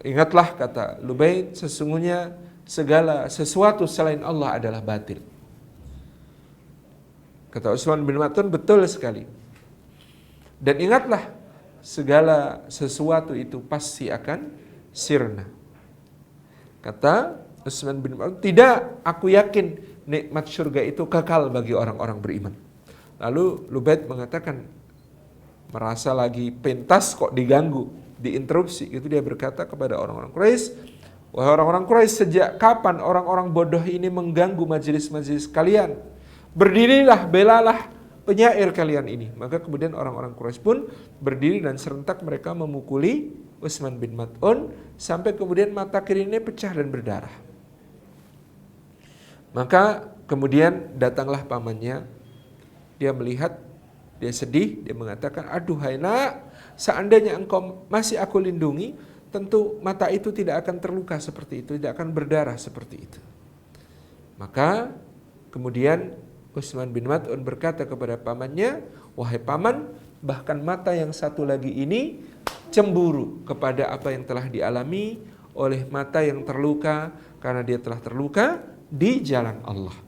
Ingatlah, kata Lubaid, sesungguhnya segala sesuatu selain Allah adalah batil. Kata Utsman bin Mad'un, betul sekali. Dan ingatlah, segala sesuatu itu pasti akan sirna. Kata Utsman bin Mad'un, tidak, aku yakin nikmat surga itu kekal bagi orang-orang beriman. Lalu Lubaid mengatakan, merasa lagi pentas kok diganggu, diinterupsi. Itu dia berkata kepada orang-orang Quraisy, wahai orang-orang Quraisy, sejak kapan orang-orang bodoh ini mengganggu majelis-majelis kalian? Berdirilah, belalah penyair kalian ini. Maka kemudian orang-orang Quraisy pun berdiri dan serentak mereka memukuli Utsman bin Mad'un sampai kemudian mata kirinya pecah dan berdarah. Maka kemudian datanglah pamannya. Dia melihat, dia sedih, dia mengatakan, aduh hai nak, seandainya engkau masih aku lindungi, tentu mata itu tidak akan terluka seperti itu, tidak akan berdarah seperti itu. Maka kemudian Utsman bin Mad'un berkata kepada pamannya, wahai paman, bahkan mata yang satu lagi ini cemburu kepada apa yang telah dialami oleh mata yang terluka, karena dia telah terluka di jalan Allah.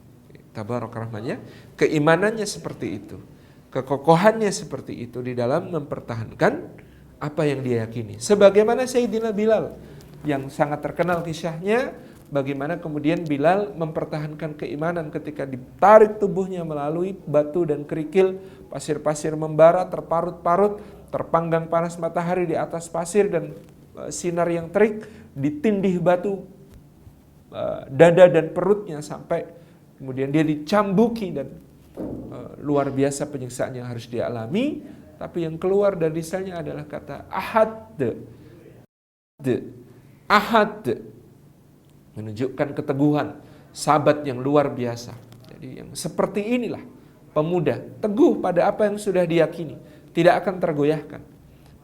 Tabarak rahmannya, keimanannya seperti itu, kekokohannya seperti itu di dalam mempertahankan apa yang dia yakini. Sebagaimana Sayyidina Bilal yang sangat terkenal kisahnya, bagaimana kemudian Bilal mempertahankan keimanan ketika ditarik tubuhnya melalui batu dan kerikil, pasir-pasir membara, terparut-parut, terpanggang panas matahari di atas pasir dan sinar yang terik, ditindih batu dada dan perutnya sampai kemudian dia dicambuki dan luar biasa penyiksaan yang harus dia alami. Tapi yang keluar dari lisannya adalah kata ahad, ahad, menunjukkan keteguhan, sabat yang luar biasa. Jadi yang seperti inilah pemuda, teguh pada apa yang sudah diyakini, tidak akan tergoyahkan.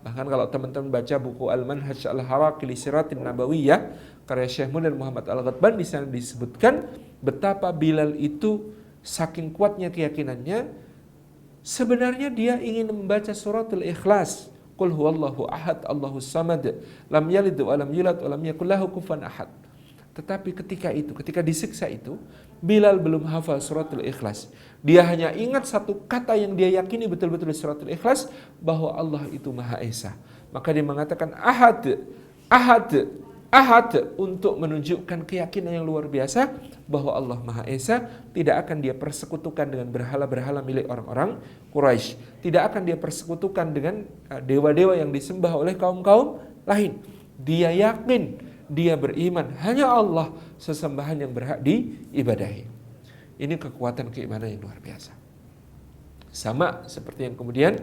Bahkan kalau teman-teman baca buku Al-Manhaj Al-Haraqi li Siratin Nabawiyah karya Syekh Munir Muhammad Al-Ghadban, di sana disebutkan betapa Bilal itu saking kuatnya keyakinannya, sebenarnya dia ingin membaca suratul Ikhlas, Qul huwallahu ahad, Allahus samad, lam yalid wa lam yulad wa lam yakul lahu kufuwan ahad. Tetapi ketika disiksa itu, Bilal belum hafal suratul Ikhlas. Dia hanya ingat satu kata yang dia yakini betul-betul di suratul Ikhlas, bahwa Allah itu Maha Esa. Maka dia mengatakan ahad, ahad, ahad, untuk menunjukkan keyakinan yang luar biasa bahwa Allah Maha Esa. Tidak akan dia persekutukan dengan berhala-berhala milik orang-orang Quraisy. Tidak akan dia persekutukan dengan dewa-dewa yang disembah oleh kaum-kaum lain. Dia yakin, dia beriman hanya Allah sesembahan yang berhak diibadahi. Ini kekuatan keimanan yang luar biasa. Sama seperti yang kemudian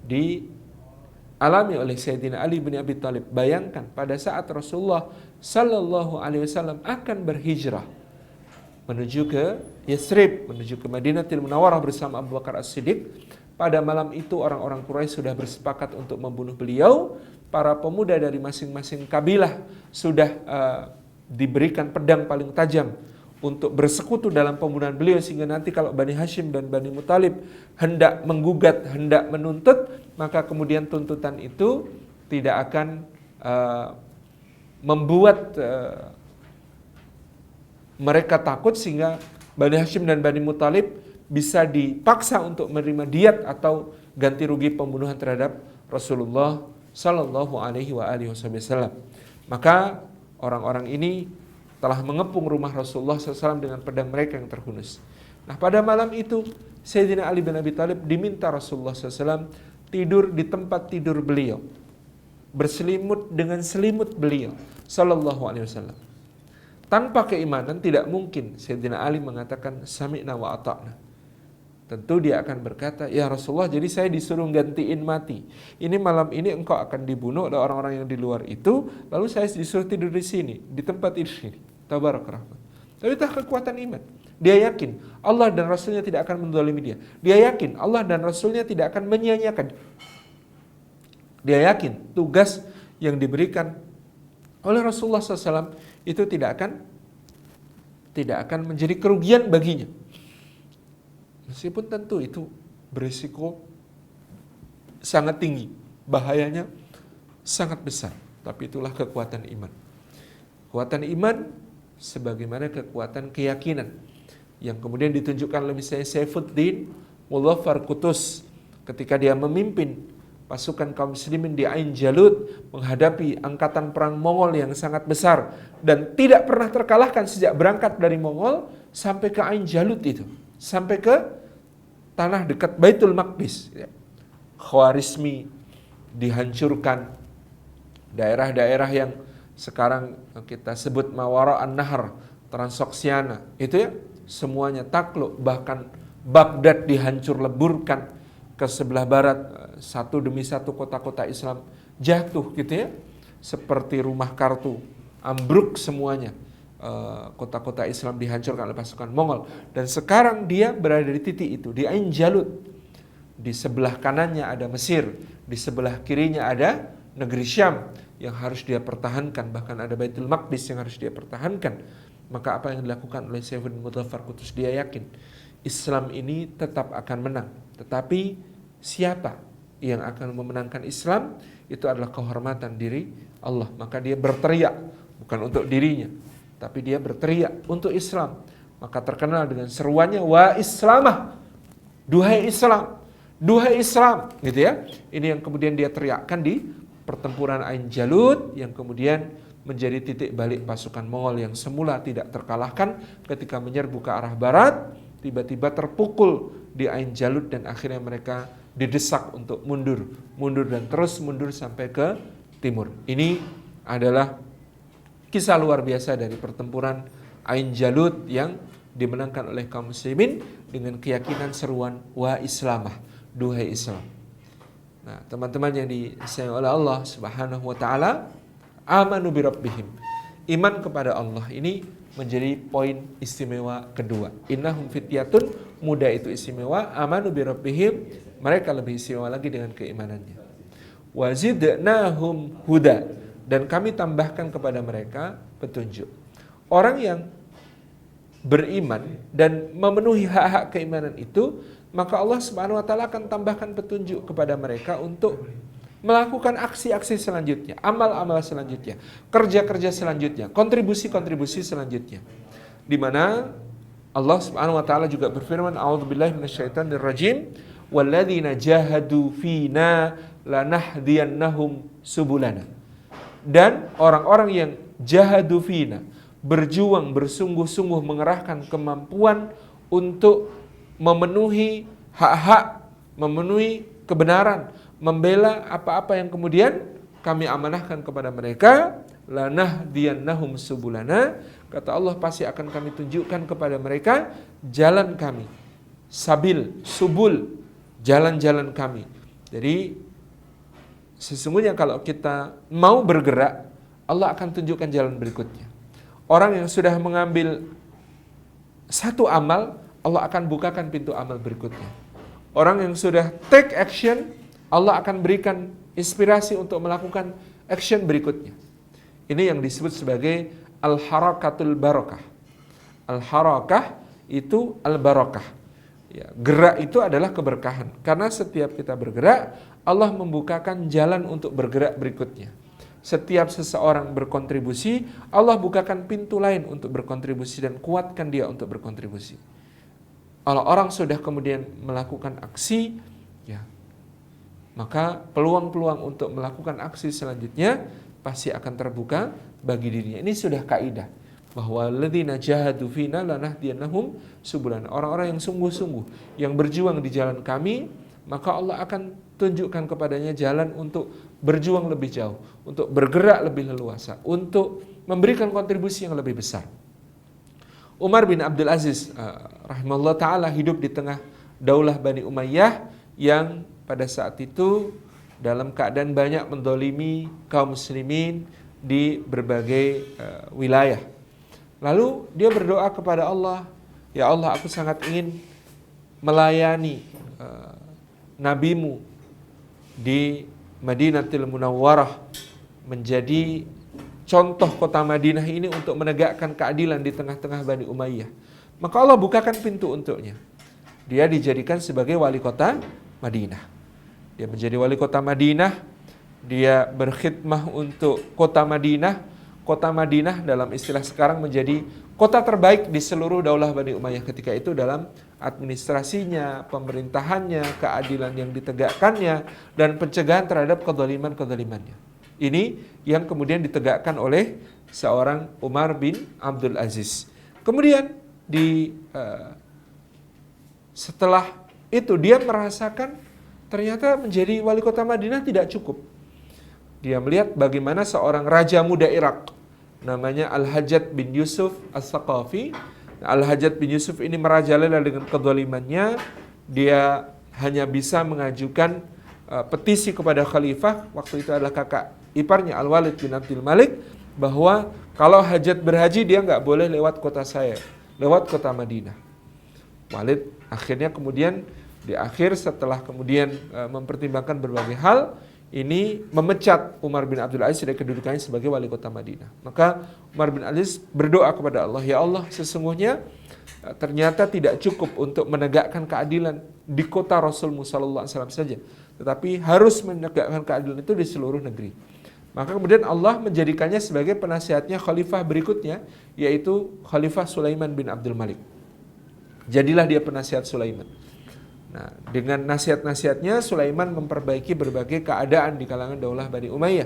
dialami oleh Sayyidina Ali bin Abi Thalib. Bayangkan pada saat Rasulullah Sallallahu Alaihi Wasallam akan berhijrah menuju ke Yathrib, menuju ke Madinatul Munawwarah bersama Abu Bakar As-Siddiq. Pada malam itu orang-orang Quraisy sudah bersepakat untuk membunuh beliau. Para pemuda dari masing-masing kabilah sudah diberikan pedang paling tajam untuk bersekutu dalam pembunuhan beliau, sehingga nanti kalau Bani Hashim dan Bani Muthalib hendak menggugat, hendak menuntut, maka kemudian tuntutan itu tidak akan membuat mereka takut, sehingga Bani Hashim dan Bani Muthalib bisa dipaksa untuk menerima diat atau ganti rugi pembunuhan terhadap Rasulullah Sallallahu Alaihi Wasallam. Maka orang-orang ini telah mengepung rumah Rasulullah SAW dengan pedang mereka yang terhunus. Nah, pada malam itu Sayyidina Ali bin Abi Thalib diminta Rasulullah SAW tidur di tempat tidur beliau, berselimut dengan selimut beliau Sallallahu Alaihi Wasallam. Tanpa keimanan tidak mungkin Sayyidina Ali mengatakan sami'na wa ata'na. Tentu dia akan berkata, ya Rasulullah, jadi saya disuruh gantiin mati. Ini malam ini engkau akan dibunuh oleh orang-orang yang di luar itu, lalu saya disuruh tidur di sini, di tempat tidur ini. Tabarak rahmat. Tapi itu kekuatan iman. Dia yakin Allah dan Rasulnya tidak akan menzalimi dia. Dia yakin Allah dan Rasulnya tidak akan menyia-nyiakan. Dia yakin tugas yang diberikan oleh Rasulullah SAW itu tidak akan menjadi kerugian baginya. Meskipun tentu itu berisiko sangat tinggi, bahayanya sangat besar. Tapi itulah kekuatan iman. Kekuatan iman sebagaimana kekuatan keyakinan yang kemudian ditunjukkan oleh misalnya Saifuddin Muzaffar Qutus ketika dia memimpin pasukan kaum muslimin di Ain Jalut menghadapi angkatan perang Mongol yang sangat besar dan tidak pernah terkalahkan sejak berangkat dari Mongol sampai ke Ain Jalut itu, sampai ke tanah dekat Baitul Maqdis. Khwarizmi dihancurkan, daerah-daerah yang sekarang kita sebut Mawara an-Nahr, Transoksiana, itu ya semuanya takluk, bahkan Baghdad dihancur leburkan ke sebelah barat, satu demi satu kota-kota Islam jatuh gitu ya, seperti rumah kartu, ambruk semuanya. Kota-kota Islam dihancurkan oleh pasukan Mongol. Dan sekarang dia berada di titik itu, di Ain Jalut. Di sebelah kanannya ada Mesir, di sebelah kirinya ada negeri Syam yang harus dia pertahankan, bahkan ada Baitul Maqdis yang harus dia pertahankan. Maka apa yang dilakukan oleh Saifuddin Muzaffar Qutus, dia yakin Islam ini tetap akan menang. Tetapi siapa yang akan memenangkan Islam itu adalah kehormatan diri Allah. Maka dia berteriak bukan untuk dirinya, tapi dia berteriak untuk Islam. Maka terkenal dengan seruannya, wa Islamah, duhai Islam, duhai Islam, gitu ya. Ini yang kemudian dia teriakkan di pertempuran Ain Jalut yang kemudian menjadi titik balik pasukan Mongol yang semula tidak terkalahkan ketika menyerbu ke arah barat, tiba-tiba terpukul di Ain Jalut dan akhirnya mereka didesak untuk mundur dan terus mundur sampai ke timur. Ini adalah kisah luar biasa dari pertempuran Ain Jalut yang dimenangkan oleh kaum muslimin dengan keyakinan seruan wa Islamah, duhai Islam. Nah, teman-teman yang disayang oleh Allah Subhanahu wa taala, amanu bi rabbihim. Iman kepada Allah ini menjadi poin istimewa kedua. Innahum fityatun, muda itu istimewa, amanu bi rabbihim, mereka lebih istimewa lagi dengan keimanannya. Wa zidnahum huda, dan kami tambahkan kepada mereka petunjuk. Orang yang beriman dan memenuhi hak-hak keimanan itu, maka Allah Subhanahu wa taala akan tambahkan petunjuk kepada mereka untuk melakukan aksi-aksi selanjutnya, amal-amal selanjutnya, kerja-kerja selanjutnya, kontribusi-kontribusi selanjutnya. Di mana Allah Subhanahu wa taala juga berfirman, a'udzubillahi minasyaitonirrajim, walladzina jahadu fina lanahdiyannahum subulana. Dan orang-orang yang jahadu fina, berjuang bersungguh-sungguh mengerahkan kemampuan untuk memenuhi hak-hak, memenuhi kebenaran, membela apa-apa yang kemudian kami amanahkan kepada mereka, lanahdiyannahum subulana, kata Allah pasti akan kami tunjukkan kepada mereka jalan kami, sabil, subul, jalan-jalan kami. Jadi sesungguhnya kalau kita mau bergerak, Allah akan tunjukkan jalan berikutnya. Orang yang sudah mengambil satu amal, Allah akan bukakan pintu amal berikutnya. Orang yang sudah take action, Allah akan berikan inspirasi untuk melakukan action berikutnya. Ini yang disebut sebagai al-harakatul barakah. Al-harakah itu al-barakah. Ya, gerak itu adalah keberkahan. Karena setiap kita bergerak, Allah membukakan jalan untuk bergerak berikutnya. Setiap seseorang berkontribusi, Allah bukakan pintu lain untuk berkontribusi dan kuatkan dia untuk berkontribusi. Kalau orang sudah kemudian melakukan aksi, ya, maka peluang-peluang untuk melakukan aksi selanjutnya pasti akan terbuka bagi dirinya. Ini sudah kaidah bahwa ladzina jahadu fina lanahdiyannahum subulana. Orang-orang yang sungguh-sungguh, yang berjuang di jalan kami, maka Allah akan tunjukkan kepadanya jalan untuk berjuang lebih jauh, untuk bergerak lebih leluasa, untuk memberikan kontribusi yang lebih besar. Umar bin Abdul Aziz rahimahullah ta'ala hidup di tengah daulah Bani Umayyah yang pada saat itu dalam keadaan banyak mendolimi kaum muslimin di berbagai wilayah. Lalu dia berdoa kepada Allah, ya Allah, aku sangat ingin melayani nabimu di Madinatul Munawwarah, menjadi contoh kota Madinah ini untuk menegakkan keadilan di tengah-tengah Bani Umayyah. Maka Allah bukakan pintu untuknya. Dia dijadikan sebagai wali kota Madinah. Dia menjadi wali kota Madinah, dia berkhidmah untuk kota Madinah. Kota Madinah dalam istilah sekarang menjadi kota terbaik di seluruh daulah Bani Umayyah ketika itu dalam administrasinya, pemerintahannya, keadilan yang ditegakkannya, dan pencegahan terhadap kezaliman-kezalimannya. Ini yang kemudian ditegakkan oleh seorang Umar bin Abdul Aziz. Kemudian setelah itu dia merasakan ternyata menjadi wali kota Madinah tidak cukup. Dia melihat bagaimana seorang raja muda Irak, namanya Al-Hajjaj bin Yusuf As-Saqafi. Al-Hajjaj bin Yusuf ini merajalela dengan kezalimannya. Dia hanya bisa mengajukan petisi kepada khalifah, waktu itu adalah kakak iparnya Al-Walid bin Abdul Malik, bahwa kalau hajat berhaji dia nggak boleh lewat kota saya, lewat kota Madinah. Walid akhirnya kemudian di akhir setelah kemudian mempertimbangkan berbagai hal, ini memecat Umar bin Abdul Aziz dari kedudukannya sebagai wali kota Madinah. Maka Umar bin Aziz berdoa kepada Allah, ya Allah, sesungguhnya ternyata tidak cukup untuk menegakkan keadilan di kota Rasulullah SAW saja, tetapi harus menegakkan keadilan itu di seluruh negeri. Maka kemudian Allah menjadikannya sebagai penasihatnya khalifah berikutnya, yaitu Khalifah Sulaiman bin Abdul Malik. Jadilah dia penasihat Sulaiman. Nah, dengan nasihat-nasihatnya Sulaiman memperbaiki berbagai keadaan di kalangan Daulah Bani Umayyah.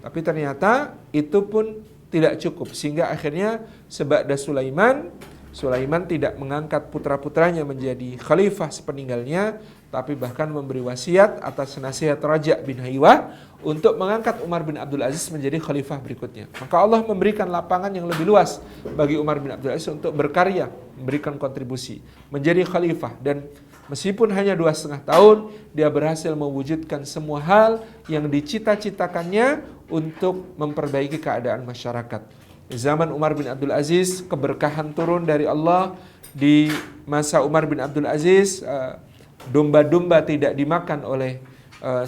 Tapi ternyata itu pun tidak cukup, sehingga akhirnya seba'da Sulaiman tidak mengangkat putra-putranya menjadi khalifah sepeninggalnya, tapi bahkan memberi wasiat atas nasihat Raja bin Haywah untuk mengangkat Umar bin Abdul Aziz menjadi khalifah berikutnya. Maka Allah memberikan lapangan yang lebih luas bagi Umar bin Abdul Aziz untuk berkarya, memberikan kontribusi, menjadi khalifah. Dan meskipun hanya 2,5 tahun, dia berhasil mewujudkan semua hal yang dicita-citakannya untuk memperbaiki keadaan masyarakat. Di zaman Umar bin Abdul Aziz, keberkahan turun dari Allah. Di masa Umar bin Abdul Aziz, domba-domba tidak dimakan oleh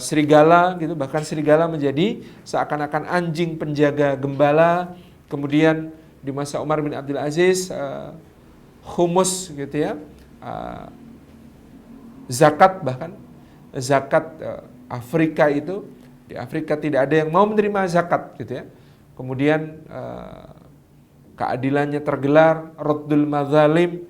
serigala gitu, bahkan serigala menjadi seakan-akan anjing penjaga gembala. Kemudian di masa Umar bin Abdul Aziz, humus gitu ya, zakat, bahkan zakat Afrika itu, di Afrika tidak ada yang mau menerima zakat gitu ya. Kemudian keadilannya tergelar, raddul mazalim,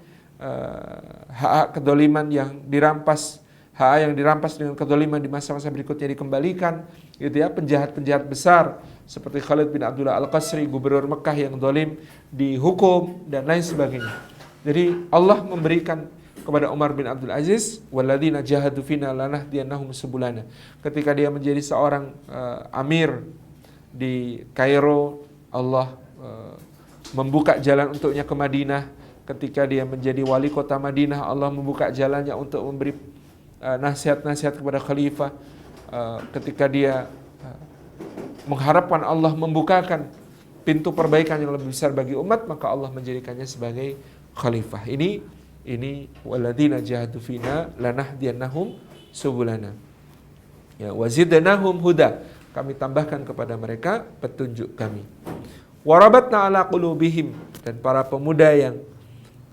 hak kedoliman yang dirampas, hak yang dirampas dengan kedoliman di masa-masa berikutnya dikembalikan, gitu ya. Penjahat-penjahat besar seperti Khalid bin Abdullah Al-Qasri, gubernur Mekah yang dolim, dihukum dan lain sebagainya. Jadi Allah memberikan kepada Umar bin Abdul Aziz, walladzina jahadu fina lanahdiyannahum subulana. Ketika dia menjadi seorang amir di Kairo, Allah membuka jalan untuknya ke Madinah. Ketika dia menjadi wali kota Madinah, Allah membuka jalannya untuk memberi nasihat-nasihat kepada khalifah. Ketika dia mengharapkan Allah membukakan pintu perbaikan yang lebih besar bagi umat, maka Allah menjadikannya sebagai khalifah. Ini walladzina jahadu fina lanahdiyannahum subulana. Ya, wazidnahum huda. Kami tambahkan kepada mereka petunjuk kami. Warabatna ala qulubihim, dan para pemuda yang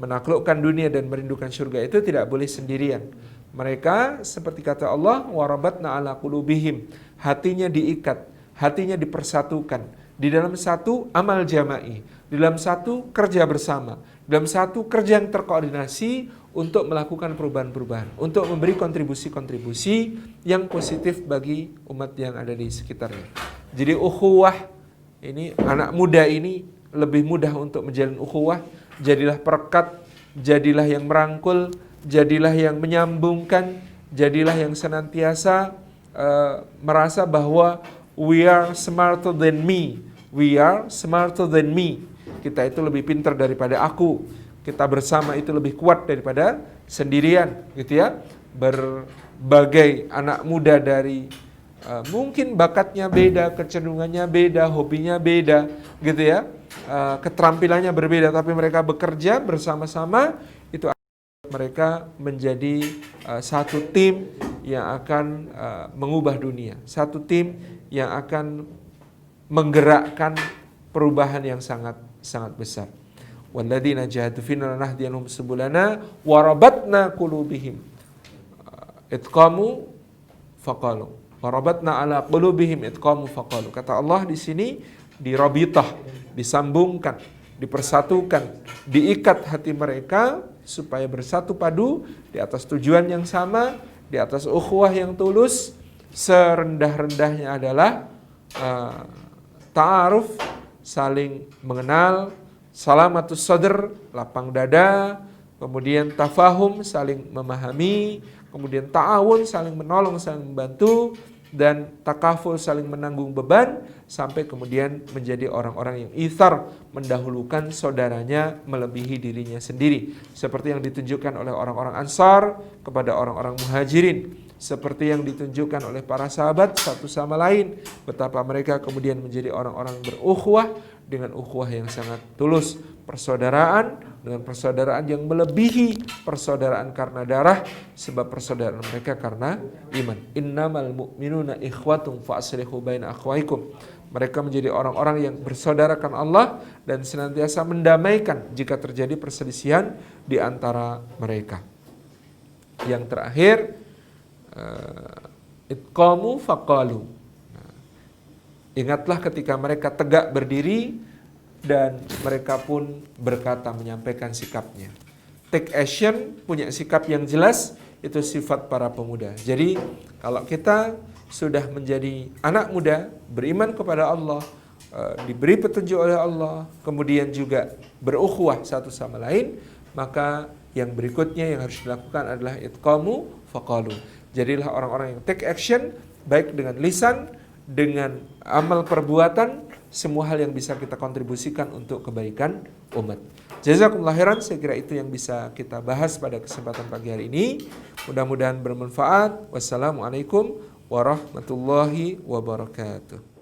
menaklukkan dunia dan merindukan surga itu tidak boleh sendirian. Mereka seperti kata Allah, warabatna ala qulubihim, hatinya diikat, hatinya dipersatukan di dalam satu amal jama'i, di dalam satu kerja bersama, dalam satu kerja yang terkoordinasi untuk melakukan perubahan-perubahan, untuk memberi kontribusi-kontribusi yang positif bagi umat yang ada di sekitarnya. Jadi ukhuwah ini, anak muda ini lebih mudah untuk menjalin ukhuwah. Jadilah perekat, jadilah yang merangkul, jadilah yang menyambungkan, jadilah yang senantiasa merasa bahwa we are smarter than me, we are smarter than me. Kita itu lebih pintar daripada aku. Kita bersama itu lebih kuat daripada sendirian, gitu ya. Berbagai anak muda dari mungkin bakatnya beda, kecenderungannya beda, hobinya beda, gitu ya. Keterampilannya berbeda, tapi mereka bekerja bersama-sama, itu mereka menjadi satu tim yang akan mengubah dunia, satu tim yang akan menggerakkan perubahan yang sangat besar. Walladzina jahadu fina lanahdiyannahum subulana warabatna qulubihim itqamu faqalu warabatna ala qulubihim itqamu faqalu. Kata Allah di sini, dirabitah, disambungkan, dipersatukan, diikat hati mereka supaya bersatu padu di atas tujuan yang sama, di atas ukhuwah yang tulus. Serendah-rendahnya adalah ta'aruf, saling mengenal, salamatus sadr, lapang dada, kemudian tafahum, saling memahami, kemudian ta'awun, saling menolong, saling membantu, dan takaful, saling menanggung beban, sampai kemudian menjadi orang-orang yang ithar, mendahulukan saudaranya melebihi dirinya sendiri, seperti yang ditunjukkan oleh orang-orang Ansar kepada orang-orang Muhajirin, seperti yang ditunjukkan oleh para sahabat satu sama lain, betapa mereka kemudian menjadi orang-orang berukhuwah dengan ukhuwah yang sangat tulus, persaudaraan dengan persaudaraan yang melebihi persaudaraan karena darah, sebab persaudaraan mereka karena iman. Innamal mu'minuna ikhwatum fa'aslihu baina akhwaikum. Mereka menjadi orang-orang yang bersaudarakan Allah dan senantiasa mendamaikan jika terjadi perselisihan di antara mereka. Yang terakhir, itqamu faqalu. Ingatlah ketika mereka tegak berdiri dan mereka pun berkata, menyampaikan sikapnya. Take action, punya sikap yang jelas, itu sifat para pemuda. Jadi kalau kita sudah menjadi anak muda, beriman kepada Allah, diberi petunjuk oleh Allah, kemudian juga berukhuwah satu sama lain, maka yang berikutnya yang harus dilakukan adalah itqamu faqalu. Jadilah orang-orang yang take action, baik dengan lisan, dengan amal perbuatan, semua hal yang bisa kita kontribusikan untuk kebaikan umat. Jazakumullah khairan, saya kira itu yang bisa kita bahas pada kesempatan pagi hari ini. Mudah-mudahan bermanfaat. Wassalamualaikum warahmatullahi wabarakatuh.